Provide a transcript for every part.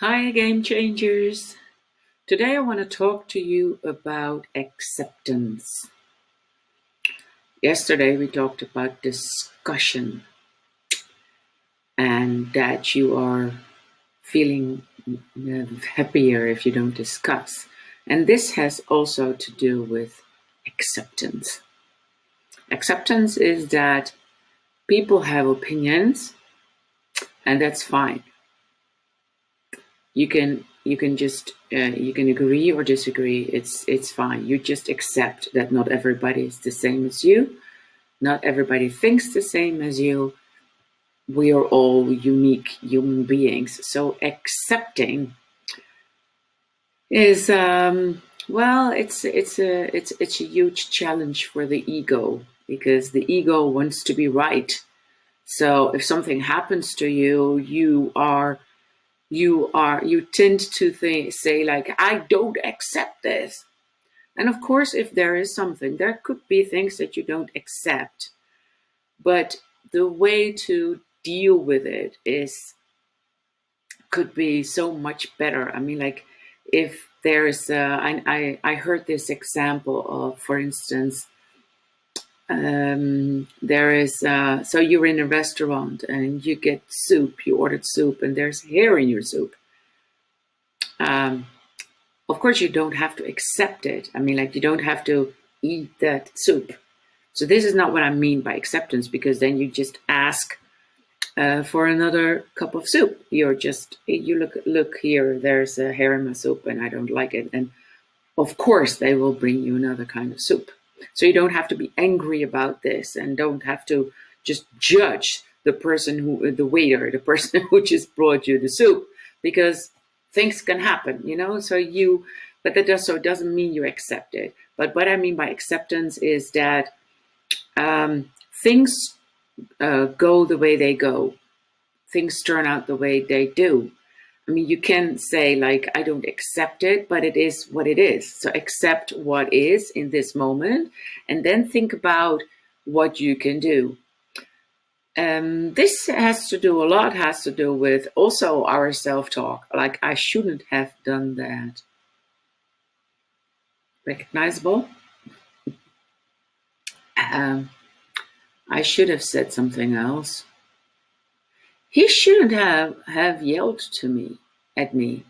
Hi, game changers. Today I want to talk to you about acceptance. Yesterday we talked about discussion and that you are feeling happier if you don't discuss. And this has also to do with acceptance. Acceptance is that people have opinions, and that's fine. You can just you can agree or disagree. It's fine. You just accept that not everybody is the same as you. Not everybody thinks the same as you. We are all unique human beings. So accepting is well, it's a huge challenge for the ego because the ego wants to be right. So if something happens to you, you tend to say like, I don't accept this. And of course, if there is something, there could be things that you don't accept, but the way to deal with it is could be so much better. I mean, like, if there's I heard this example of, for instance, there is so you're in a restaurant and you get soup, you ordered soup, and there's hair in your soup. um, of course you don't have to accept it. I mean, like, you don't have to eat that soup. So this is not what I mean by acceptance, because then you just ask for another cup of soup. You look here, there's a hair in my soup and I don't like it, and of course they will bring you another kind of soup. So you don't have to be angry about this, and don't have to just judge the waiter, the person who just brought you the soup, because things can happen, but doesn't mean you accept it. But what I mean by acceptance is that things go the way they go. Things turn out the way they do. I mean, you can say, like, I don't accept it, but it is what it is. So accept what is in this moment, and then think about what you can do. This a lot has to do with also our self-talk. Like, I shouldn't have done that. Recognizable? Um, I should have said something else. He shouldn't have yelled at me.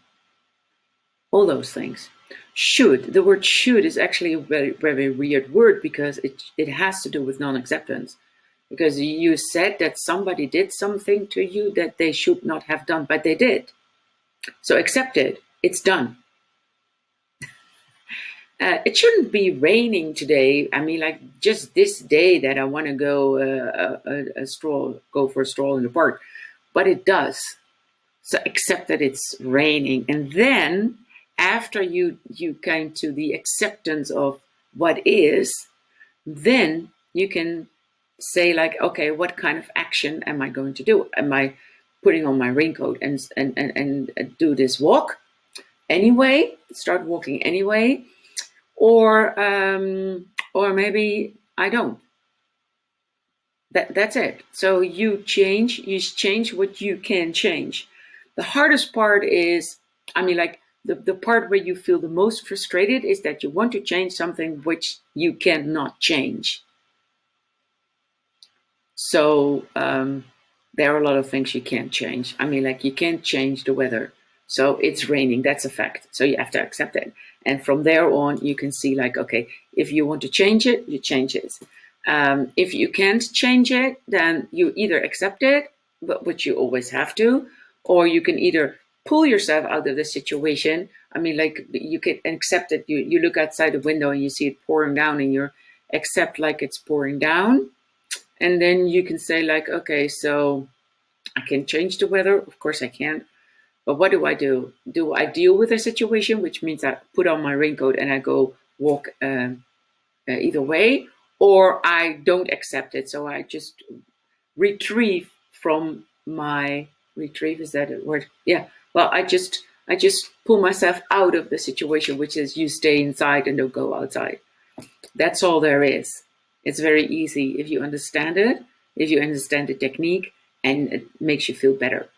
All those things. Should. The word should is actually a very, very weird word, because it has to do with non-acceptance. Because you said that somebody did something to you that they should not have done, but they did. So accept it. It's done. It shouldn't be raining today. I mean, like, just this day that I want to go for a stroll in the park, but it does. So accept that it's raining, and then after you came to the acceptance of what is, then you can say, like, okay, what kind of action am I going to do? Am I putting on my raincoat and do this walk anyway? Start walking anyway, or maybe I don't. That's it. So you change what you can change. The hardest part is, I mean, like, the part where you feel the most frustrated is that you want to change something which you cannot change. So there are a lot of things you can't change. I mean, like, you can't change the weather. So it's raining, that's a fact. So you have to accept it. And from there on, you can see, like, okay, if you want to change it, you change it. If you can't change it, then you either accept it, but which you always have to, or you can either pull yourself out of the situation. I mean, like, you can accept it. You look outside the window and you see it pouring down, and you accept, like, it's pouring down. And then you can say, like, okay, so I can change the weather. Of course I can. But what do I do? Do I deal with the situation, which means I put on my raincoat and I go walk either way, or I don't accept it. So I just retrieve from my retrieve. Is that a word? Yeah. Well, I just pull myself out of the situation, which is you stay inside and don't go outside. That's all there is. It's very easy if you understand it, if you understand the technique, and it makes you feel better.